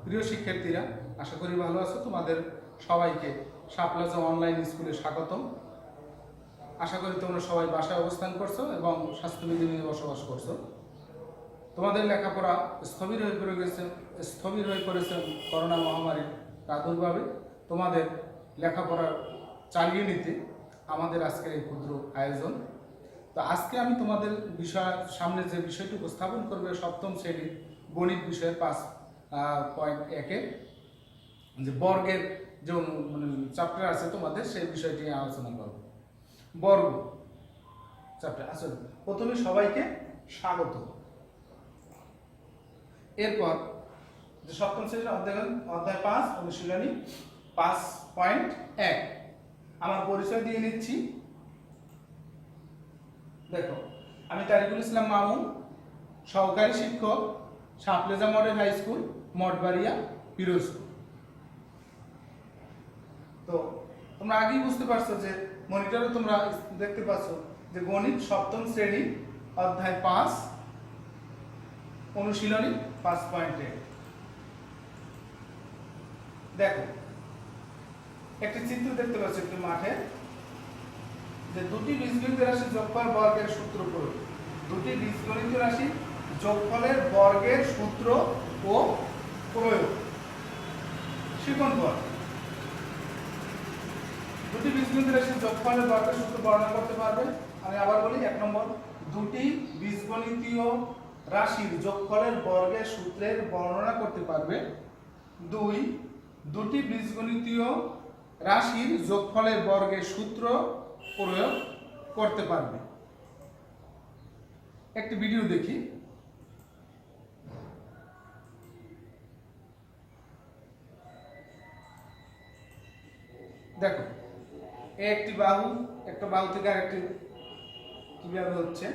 প্রিয় শিক্ষার্থীরা, আশা করি ভালো আছো। তোমাদের সবাইকে শাপলা অনলাইন স্কুলে স্বাগতম। আশা করি তোমরা সবাই বাসায় অবস্থান করছো এবং স্বাস্থ্যবিধি নিয়ে বসবাস করছো। তোমাদের লেখাপড়া স্থবির হয়ে পড়েছে করোনা মহামারীর প্রাদুর্ভাবে। তোমাদের লেখাপড়া চালিয়ে নিতে আমাদের আজকের এই ক্ষুদ্র আয়োজন। তো আজকে আমি তোমাদের সামনে যে বিষয়টি উপস্থাপন করবে সপ্তম শ্রেণীর গণিত বিষয়ের 5.1-এ যে বর্গের যে চ্যাপ্টার আছে তোমাদের, সেই বিষয়টি নিয়ে আলোচনা করব। বর্গ চ্যাপ্টার। আসলে প্রথমে সবাইকে স্বাগত। এরপর যে সপ্তম শ্রেণীর অধ্যায় 5 অনুশীলনী 5.1 আমার পরিচয় দিয়ে নিচ্ছি। দেখো, আমি তারিকুল ইসলাম মামুন, সহকারী শিক্ষক, Shapla model high school, Mathbaria, Pirojpur. তো তোমরা আগেই বুঝতে পারছো যে মনিটরে তোমরা দেখতে পাচ্ছ যে গণিত সপ্তম শ্রেণী অধ্যায় 5 অনুশীলনী 5.1। দেখো, একটি চিত্র দেখতে পাচ্ছ একটি মাঠে, যে দুটি বীজগণিত রাশি যোগফল বর্গের সূত্র প্রয়োগ। দুটি বীজগণিত রাশি যোগফলের বর্গের সূত্র ও প্রয়োগ। শিখন বল, দুটি বীজগণিত রাশির যোগফলের বর্গের সূত্র বর্ণনা করতে পারবে। আমি আবার বলি, 1 নম্বর, দুটি বীজগণিতীয় রাশির যোগফলের বর্গের সূত্রের বর্ণনা করতে পারবে। 2, দুটি বীজগণিতীয় রাশির যোগফলের বর্গের সূত্র প্রয়োগ করতে পারবে। একটি ভিডিও দেখি। দেখো, একটি বাহু, একটা বাহু থেকে আরেকটি কিভাবে হচ্ছে।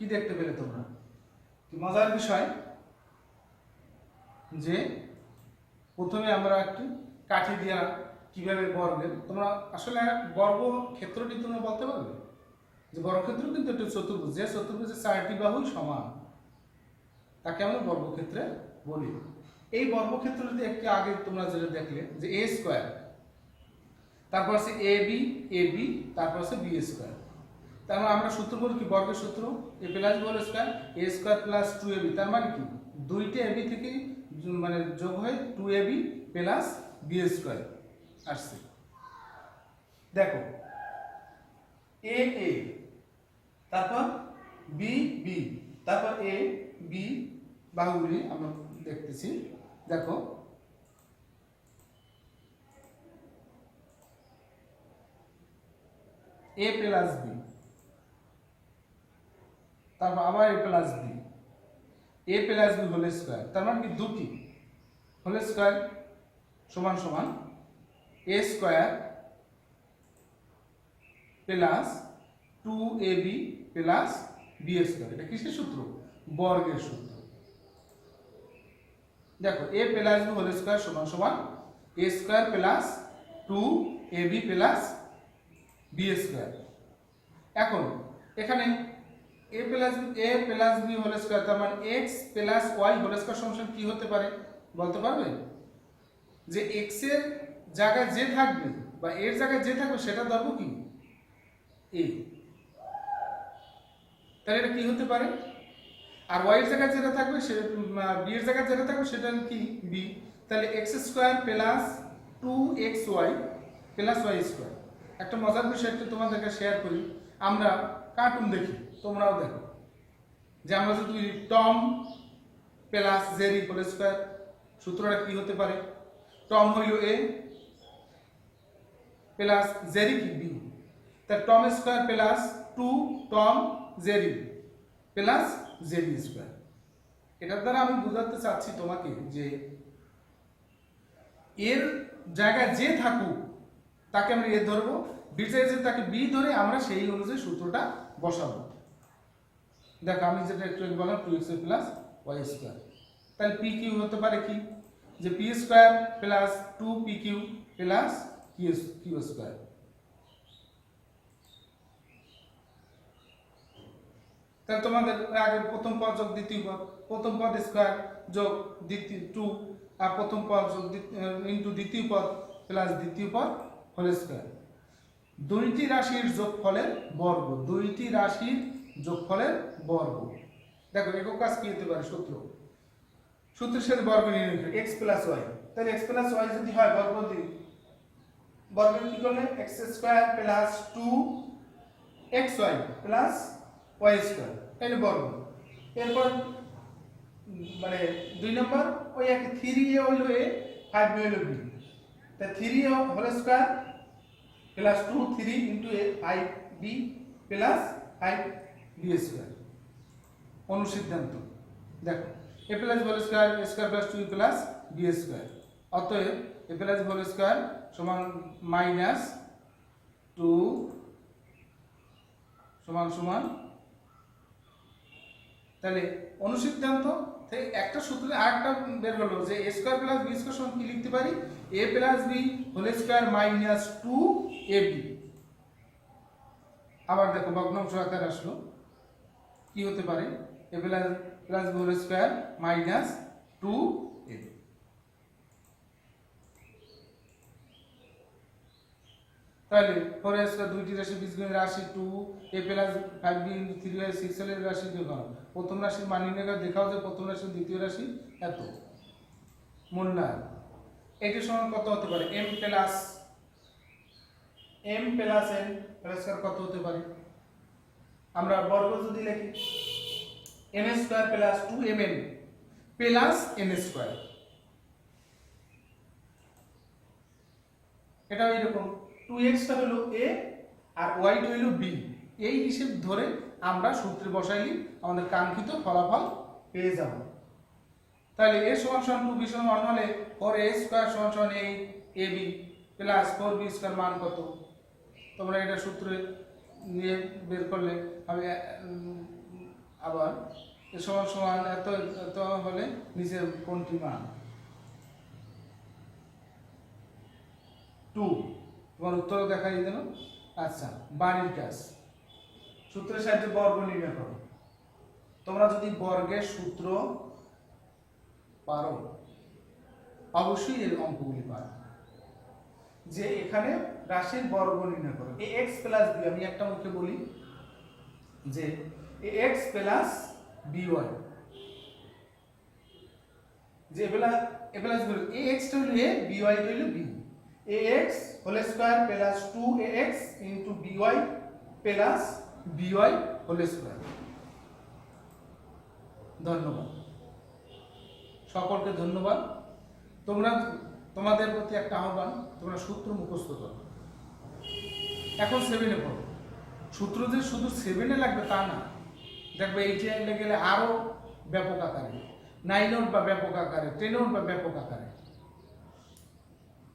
কি দেখতে পেলে তোমরা? কি মজার বিষয় যে প্রথমে আমরা একটি কাঠি দিয়া কিভাবে বর্গের, তোমরা আসলে বর্গক্ষেত্রটি তোমরা বলতে পারবে যে বর্গক্ষেত্র কিন্তু একটি চতুর্ভুজ, যে চতুর্ভুজের 4টি বাহুই সমান, তাকে আমরা বর্গক্ষেত্রে বলি। এই বর্গক্ষেত্রটি একটি আগে তোমরা যেটা দেখলে যে a স্কয়ার, তারপর আছে ab, তারপর আছে b স্কয়ার। তার মানে আমরা সূত্র বলি কি, বর্গের সূত্র a plus b whole square, a square plus 2ab। তার মানে কি, দুইটা ab থেকে মানে যোগ হয়ে 2ab প্লাস b স্কয়ার আসছে। দেখো, a তারপর b, তারপর a b বাহুগুলি আমরা দেখতেছি। দেখো, a প্লাস b, তারপর আবার a plus b, a plus b whole square. তার মানে কি, দুটি হোল স্কয়ার সমান সমান a square plus 2ab plus b square. এটা কিসের সূত্র? বর্গের সূত্র। দেখো, a plus b whole square সমান সমান a square plus 2ab plus b square. এখন এখানে a plus B whole square, তার মানে x plus Y whole square সমান কি হতে পারে বলতে পারবে? যে x এর জায়গায় যে থাকবে বা এর জায়গায় যে থাকবে সেটা ধরবো কি a, তাহলে এটা কি হতে পারে? আর y এর জায়গায় যেটা থাকবে সে b এর জায়গায় যেটা থাকবে সেটা কি b, তাহলে x square plus 2xy plus y square. একটা মজার বিষয় একটু তোমাদেরকে শেয়ার করি, আমরা কার্টুন দেখি, তোমরাও দেখো, যে আমরা যদি Tom plus Jerry whole square, সূত্রটা কি হতে পারে? টম হইল a প্লাস জেরি কি b, তা Tom square plus 2 Tom Jerry plus Jerry square. এটার দ্বারা আমি বোঝাতে চাচ্ছি তোমাকে যে এর জায়গায় যে থাকুক তাকে আমরা এ ধরবো, বির জায়গায় যে তাকে বি ধরে আমরা সেই অনুযায়ী সূত্রটা বসাবো। দেখো আমি যেটা একটু বললাম 2x প্লাস y স্কয়ার, তাহলে পি কিউ হতে পারে কি যে P square plus 2pq plus Q square. তাহলে তোমাদের আগে প্রথম পদ যোগ দ্বিতীয় পদ, প্রথম পদ স্কয়ার যোগ দ্বিতীয় 2 আর প্রথম পদ যোগ ইনটু দ্বিতীয় পদ প্লাস দ্বিতীয় পদ হোল স্কয়ার। দুইটি রাশির যোগফলের বর্গ, দুইটি রাশির যোগফলের বর্গ। দেখো একক কাজ কি হতে পারে? সূত্রের সাথে বর্গ নির্ণয় করি x প্লাস ওয়াই, তাহলে x প্লাস ওয়াই যদি হয় বর্গ দিই, বর্গ কি করলে x square plus 2xy plus y square, তাহলে বর্গ। এরপর মানে 2 নম্বর ওই এক 3a হইলো a 5b হইলো b, তা 3a whole square plus 2 3 into a 5b plus 5b square. অনুসিদ্ধান্ত দেখো a plus whole square a square plus 2 plus b square, অতএব a প্লাস হোল স্কয়ার সমান মাইনাস 2 সমান সমান, তাহলে অনুসিদ্ধান্ত থেকে একটা সূত্রে আরেকটা বের হলো যে a square plus b square সমান কি লিখতে পারি? a plus b whole square minus 2ab। আবার দেখো ভগ্নাংশ আকার আসলো, কি হতে পারে? a plus b whole square minus 2ab। তাহলে 4a স্কয়ার দুইটি রাশি বীজগণিত রাশি 2a plus 5b into 3a 6 এর রাশি যোগ করো। প্রথম রাশির মান নির্ণয় করে দেখাও যে প্রথম রাশি দ্বিতীয় রাশি এত। মূল্যায়ন এটি সমান কত হতে পারে? m প্লাস n প্লাস কত হতে পারে? আমরা বর্গ যদি লিখি m square plus 2mn plus n square, এটা এরকম 2x টা হলো a আর y টা হলো b, এই হিসাব ধরে আমরা সূত্রে বসাইলি আমাদের কাঙ্ক্ষিত ফলাফল পেয়ে যাব। তাহলে a সমান সমান 2b সমান 1 হলে 4a স্কয়ার সমান সমান 8ab প্লাস 4b স্কয়ার মান কত? তোমরা এটা সূত্রে নিয়ে বের করলে আমি আবার a সমান সমান এত এত হলে নিচে কোনটি মান 2, তোমার উত্তর দেখাই দিল। আচ্ছা বাড়ির কাজ, সূত্রের সাহায্যে বর্গ নির্ণয় করো। তোমরা যদি বর্গের সূত্র পারো অবশ্যই এর অঙ্কগুলি পারো। যে এখানে রাশির বর্গ নির্ণয় করো ax প্লাস b, আমি একটা মুখে বলি যে ax প্লাস by, যে a প্লাস ax টা হলো a by টা হলো b, ax whole square plus 2ax into by plus by whole square. ধন্যবাদ সকলকে, ধন্যবাদ। তোমাদের প্রতি একটা আহ্বান, তোমরা সূত্র মুখস্থ করো। এখন 7-এ পড়ো, সূত্র যে শুধু 7-এ লাগবে তা না, দেখবে 8-এ গেলে আরো ব্যাপক আকারে, 9-এ উঠবা ব্যাপক আকারে, 10-এ উঠবা ব্যাপক আকারে।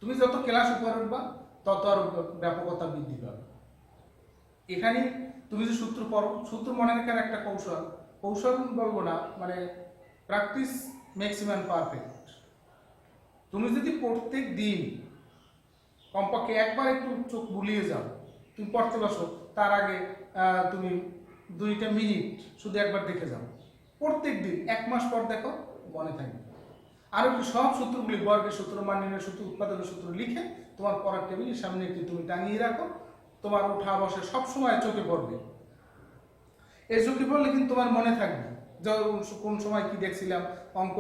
তুমি যত ক্লাস উপরে উঠবা তত আরো ব্যাপকতা বৃদ্ধি পাবে। এখানে তুমি যে সূত্র পড়ো, সূত্র মনে রাখার একটা কৌশল বলবো না, মানে প্র্যাকটিস ম্যাক্সিমাম পারফেক্ট। তুমি যদি প্রত্যেক দিন কমপক্ষে একবার একটু চোখ বুলিয়ে যাও, তুমি পড়তে বসো, তার আগে তুমি 2টা মিনিট শুধু একবার দেখে যাও, প্রত্যেক দিন 1 মাস পর দেখো, মনে থাকবে। আর একটু সব সূত্রগুলি, বর্গের সূত্র, মান নির্ণয়ের সূত্র, উৎপাদকের সূত্র লিখে তোমার পড়ার টেবিলের সামনে একটি তুমি টাঙিয়ে রাখো, তোমার ওঠা বসে সব সময় চোখে পড়বে। এই চোখে পড়লে কিন্তু তোমার মনে থাকবে যে কোন সময় কি দেখছিলাম, অঙ্ক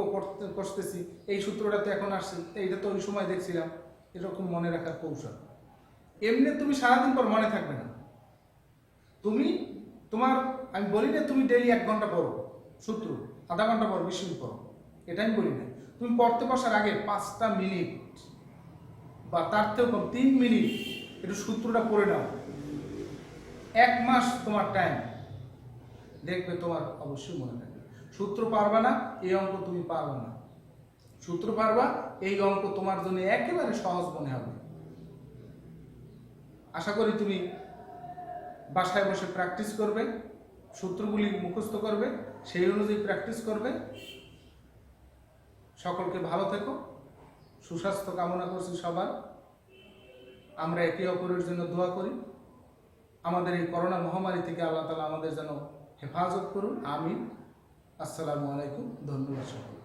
করতেছি, এই সূত্রটা তো এখন আসছে, এইটা তো ওই সময় দেখছিলাম। এরকম মনে রাখার কৌশল। এমনি তুমি সারাদিন পর মনে থাকবে না। তুমি তোমার, আমি বলি না তুমি ডেইলি 1 ঘন্টা পড়ো সূত্র, আধা ঘন্টা পড়ো, 20 মিনিট পড়ো, এটা আমি বলি না। তুমি পড়তে বসার আগে 5টা মিনিট বা তার থেকেও কম 3 মিনিট একটু সূত্রটা পড়ে নাও। 1 মাস তোমার টাইম, দেখবে তোমার অবশ্যই মনে থাকবে। সূত্র পারবা না, এই অঙ্ক তুমি পারবা না। সূত্র পারবা, এই অঙ্ক তোমার জন্য একেবারে সহজ মনে হবে। আশা করি তুমি বাসায় বসে প্র্যাকটিস করবে, সূত্রগুলি মুখস্থ করবে, সেই অনুযায়ী প্র্যাকটিস করবে। সকলকে ভালো থেকো, সুস্বাস্থ্য কামনা করছি সবার। আমরা একে অপরের জন্য দোয়া করি। আমাদের এই করোনা মহামারী থেকে আল্লাহ তাআলা আমাদের যেন হেফাজত করুন। আমিন। আসসালামু আলাইকুম। ধন্যবাদ সকলকে।